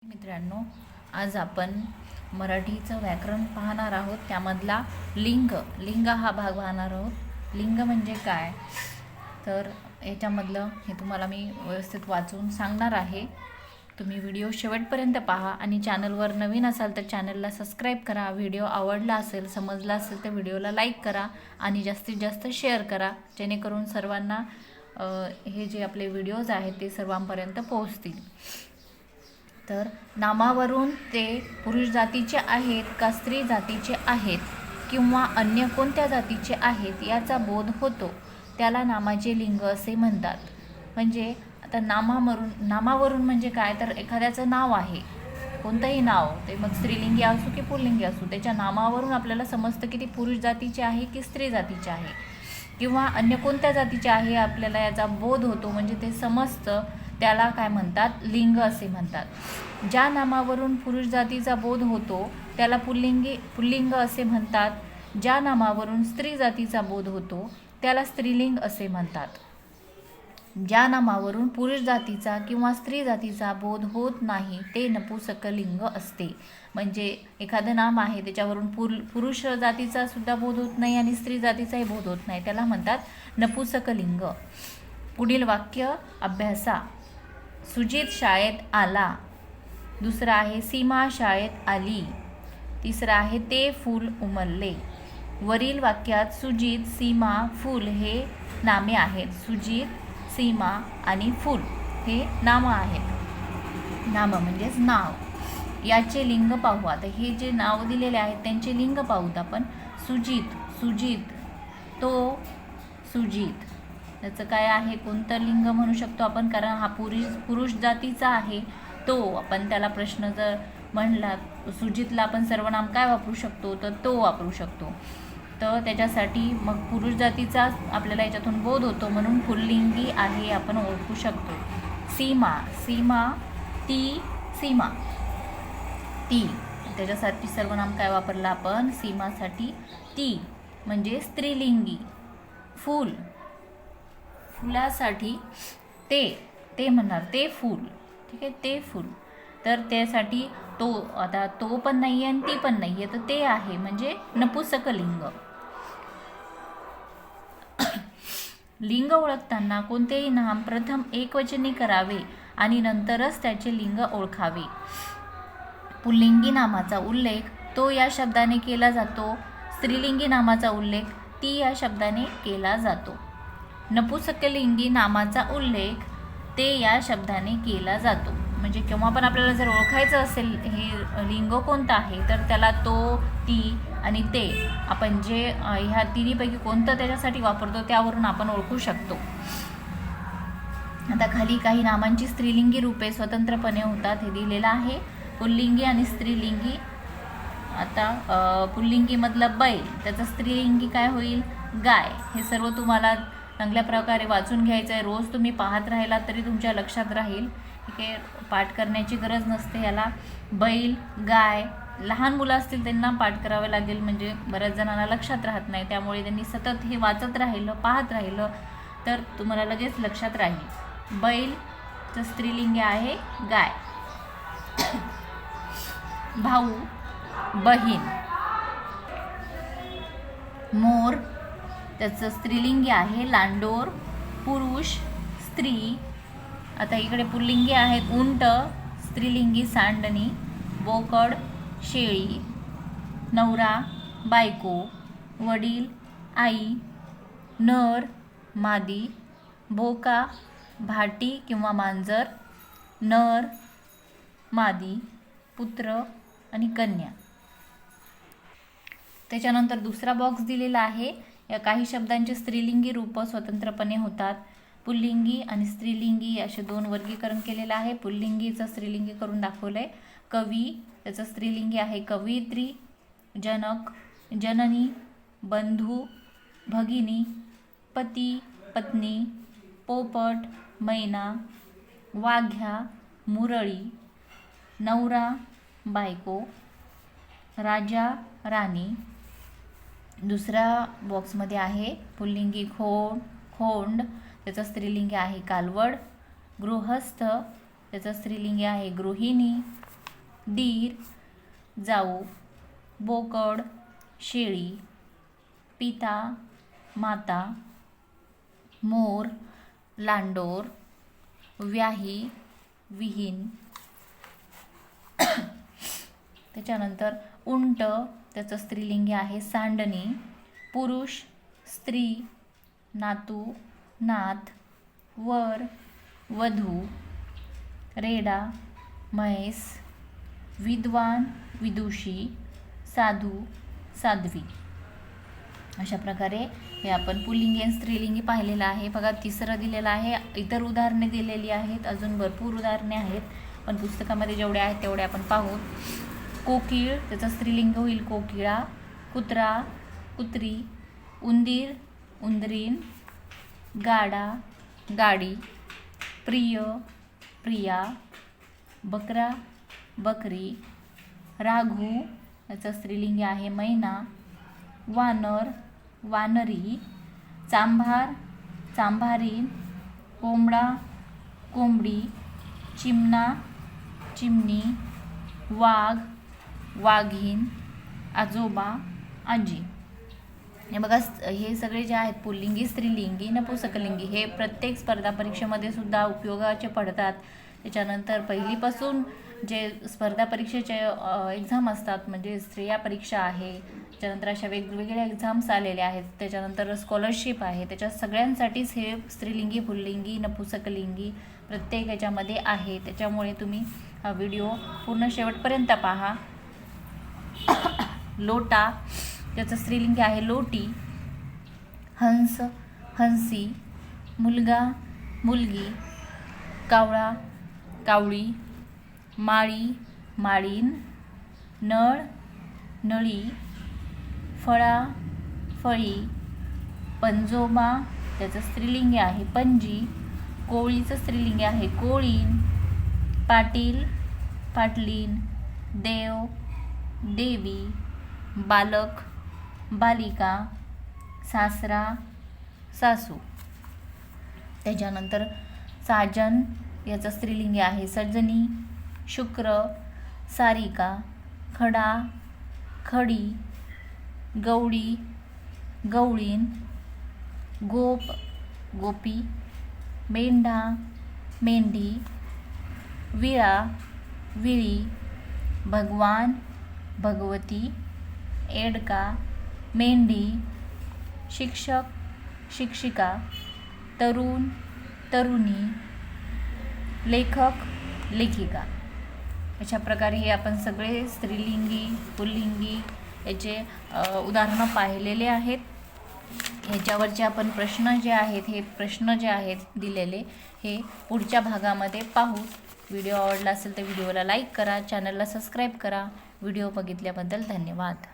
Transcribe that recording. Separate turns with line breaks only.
मित्रांनो, आज आपण मराठीचं व्याकरण पाहणार आहोत. त्यामधला लिंग हा भाग पाहणार आहोत. लिंग म्हणजे काय, तर याच्यामधलं हे तुम्हाला मी व्यवस्थित वाचून सांगणार आहे. तुम्ही व्हिडिओ शेवटपर्यंत पहा आणि चॅनलवर नवीन असाल तर चॅनलला सबस्क्राईब करा. व्हिडिओ आवडला असेल, समजला असेल तर व्हिडिओला लाईक करा आणि जास्तीत जास्त शेअर करा, जेणेकरून सर्वांना हे जे आपले व्हिडिओज आहेत ते सर्वांपर्यंत पोहोचतील. तर नामावरून ते पुरुष जातीचे आहेत का स्त्री जातीचे आहेत किंवा अन्य कोणत्या जातीचे आहेत याचा बोध होतो, त्याला नामाचे लिंग असे म्हणतात. म्हणजे आता नामावरून म्हणजे काय, तर एखाद्याचं नाव आहे, कोणतंही नाव, ते मग स्त्रीलिंगी असो की पुल्लिंगी असो, त्याच्या नामावरून आपल्याला समजतं की ते पुरुष जातीचे आहे की स्त्री जातीचे आहे किंवा अन्य कोणत्या जातीचे आहे आपल्याला याचा बोध होतो, म्हणजे ते समजतं. त्याला काय म्हणतात, लिंग असे म्हणतात. ज्या नामावरून पुरुष जातीचा बोध होतो त्याला पुल्लिंग असे म्हणतात. ज्या नामावरून स्त्री जातीचा बोध होतो त्याला स्त्रीलिंग असे म्हणतात. ज्या नामावरून पुरुष जातीचा किंवा स्त्री जातीचा बोध होत नाही ते नपुंसकलिंग असते. म्हणजे एखादं नाम आहे त्याच्यावरून पुरुष जातीचा सुद्धा बोध होत नाही आणि स्त्री जातीचाही बोध होत नाही, त्याला म्हणतात नपुंसकलिंग. पुढील वाक्य अभ्यासा. सुजित शाळेत आला. दुसरं आहे सीमा शाळेत आली. तिसरं आहे ते फूल उमलले. वरील वाक्यात सुजित, सीमा, फूल हे नामे आहेत. सुजित, सीमा आणि फूल हे नामं आहेत. नामं म्हणजेच नाव. याचे लिंग पाहू. आता हे जे नाव दिलेले आहेत त्यांचे लिंग पाहूत आपण. सुजित, तो सुजित, त्याचं काय आहे, कोणतं लिंग म्हणू शकतो आपण, कारण हा पुरुष जातीचा आहे. तो आपण त्याला प्रश्न जर म्हणला सुजितला आपण सर्वनाम काय वापरू शकतो, तर तो वापरू शकतो. तर त्याच्यासाठी मग पुरुष जातीचा आपल्याला याच्यातून बोध होतो म्हणून पुल्लिंगी आहे आपण ओळखू शकतो. सीमा, ती, त्याच्यासाठी सर्वनाम काय वापरलं आपण, सीमासाठी ती म्हणजे स्त्रीलिंगी. फुलासाठी ते म्हणणार ते फूल, ठीक आहे, ते फूल. तर त्यासाठी तो, आता तो पण नाही आहे आणि ती पण नाही आहे, तर ते आहे म्हणजे नपुंसकलिंग. लिंग ओळखताना कोणतेही नाम प्रथम एकवचनी करावे आणि नंतरच त्याचे लिंग ओळखावे. पुल्लिंगी नामाचा उल्लेख तो या शब्दाने केला जातो. स्त्रीलिंगी नामाचा उल्लेख ती या शब्दाने केला जातो. नपुंसकलिंगी नामाचा उल्लेख ते या शब्दाने केला जातो. म्हणजे केव्हा पण आपल्याला जर ओळखायचं असेल हे लिंग कोणतं आहे, तर त्याला तो, ती आणि ते आपण जे ह्या तिन्हीपैकी कोणतं त्याच्यासाठी वापरतो त्यावरून आपण ओळखू शकतो. आता खाली काही नामांची स्त्रीलिंगी रूपे स्वतंत्रपणे होतात हे दिलेलं आहे. पुल्लिंगी आणि स्त्रीलिंगी. आता पुल्लिंगीमधलं बैल, त्याचं स्त्रीलिंगी काय होईल, गाय. हे सर्व तुम्हाला चांगल्या प्रकारे वाचून घ्यायचं आहे. रोज तुम्ही पाहत राहिला तरी तुमच्या लक्षात राहील. ठीक आहे, पाठ करण्याची गरज नसते याला. बैल, गाय, लहान मुलं असतील त्यांना पाठ करावे लागेल, म्हणजे बऱ्याच जणांना लक्षात राहत नाही, त्यामुळे त्यांनी सतत हे वाचत राहिलं, पाहत राहिलं तर तुम्हाला लगेच लक्षात राहील. बैलचं स्त्रीलिंगी आहे गाय. भाऊ, बहीण. मोर, त्याचं स्त्रीलिंगी आहे लांडोर. पुरुष, स्त्री. आता इकडे पुल्लिंगी आहेत उंट, स्त्रीलिंगी सांडणी. बोकड, शेळी. नवरा, बायको. वडील, आई. नर, मादी. बोका, भाटी किंवा मांजर. नर, मादी. पुत्र आणि कन्या. त्याच्यानंतर दुसरा बॉक्स दिलेला आहे. या काही शब्दांचे स्त्रीलिंगी रूप स्वतंत्रपणे होतात. पुल्लिंगी आणि स्त्रीलिंगी असे दोन वर्गीकरण केलेलं आहे. पुल्लिंगीचं स्त्रीलिंगी करून दाखवलं आहे. कवी, त्याचं स्त्रीलिंगी आहे कवयित्री. जनक, जननी. बंधू, भगिनी. पती, पत्नी. पोपट, मैना. वाघ्या, मुरळी. नवरा, बायको. राजा, राणी. दुसऱ्या बॉक्समध्ये आहे पुल्लिंगी खोंड, त्याचं स्त्रीलिंगी आहे कालवड. गृहस्थ, त्याचं स्त्रीलिंगी आहे गृहिणी. दीर, जाऊ, बोकड, शेळी, पिता, माता, मोर, लांडोर, व्याही, विहीन. त्याच्यानंतर उंट, त्याचं स्त्रीलिंगी आहे सांडणी. पुरुष, स्त्री, नातू, नात. वर, वधू, रेडा, म्हैस. विद्वान, विदुषी, साधू, साध्वी. अशा प्रकारे हे आपण पुल्लिंगी आणि स्त्रीलिंगी पाहिलेलं आहे. बघा तिसरं दिलेलं आहे. इतर उदाहरणे दिलेली आहेत, अजून भरपूर उदाहरणे आहेत, पण पुस्तकामध्ये जेवढे आहेत तेवढे आपण पाहू. कोकिळ, त्याचं स्त्रीलिंग होईल कोकिळा. कुत्रा, कुत्री. उंदीर, उंदरीण. गाडा, गाडी. प्रिय, प्रिया. बकरा, बकरी. राघू, याचं स्त्रीलिंगी आहे मैना. वानर, वानरी. चांभार, चांभारीण. कोंबडा, कोंबडी. चिमणा, चिमणी. वाघ, वाघीण. आजोबा, आजी. हे बघा, हे सगळे जे आहेत पुल्लिंगी, स्त्रीलिंगी, नपुंसकलिंगी, हे प्रत्येक स्पर्धा परीक्षेमध्ये सुद्धा उपयोगाचे पडतात. त्याच्यानंतर पहिलीपासून जे स्पर्धा परीक्षेचे एक्झाम असतात, म्हणजे स्त्रिया परीक्षा आहे, त्याच्यानंतर अशा वेगवेगळ्या एक्झाम्स आलेल्या आहेत, त्याच्यानंतर स्कॉलरशिप आहे, त्याच्या सगळ्यांसाठीच हे स्त्रीलिंगी, पुल्लिंगी, नपुंसकलिंगी प्रत्येक याच्यामध्ये आहे. त्याच्यामुळे तुम्ही हा व्हिडिओ पूर्ण शेवटपर्यंत पहा. लोटा, त्याचं स्त्रीलिंगी आहे लोटी. हंस, हंसी. मुलगा, मुलगी. कावळा, कावळी. माळी, माळीण. नळ, नळी. फळा, फळी. पंजोबा, त्याचं स्त्रीलिंगी आहे पंजी. कोळीचं स्त्रीलिंगी आहे कोळीण. पाटील, पाटलीन. देव, देवी. बालक, बालिका. सासरा, सासू. त्याच्यानंतर साजन, याचं स्त्रीलिंगी आहे सजनी. शुक्र, सारिका. खडा, खडी. गवळी, गवळीण. गोप, गोपी. मेंढा, मेंढी. विळा, विळी. भगवान, भगवती. एडका, मेंढी. शिक्षक, शिक्षिका. तरुण, तरुणी. लेखक, लेखिका. अशा प्रकारे हे आपण सगळे स्त्रीलिंगी, पुल्लिंगी याचे उदाहरणं पाहिलेले आहेत. ह्याच्यावरचे आपण प्रश्न जे आहेत, हे प्रश्न जे आहेत दिलेले, हे पुढच्या भागामध्ये पाहू. व्हिडिओ आवडला असेल तर व्हिडिओला लाईक करा, चॅनलला सबस्क्राईब करा. व्हिडिओ बघितल्याबद्दल धन्यवाद.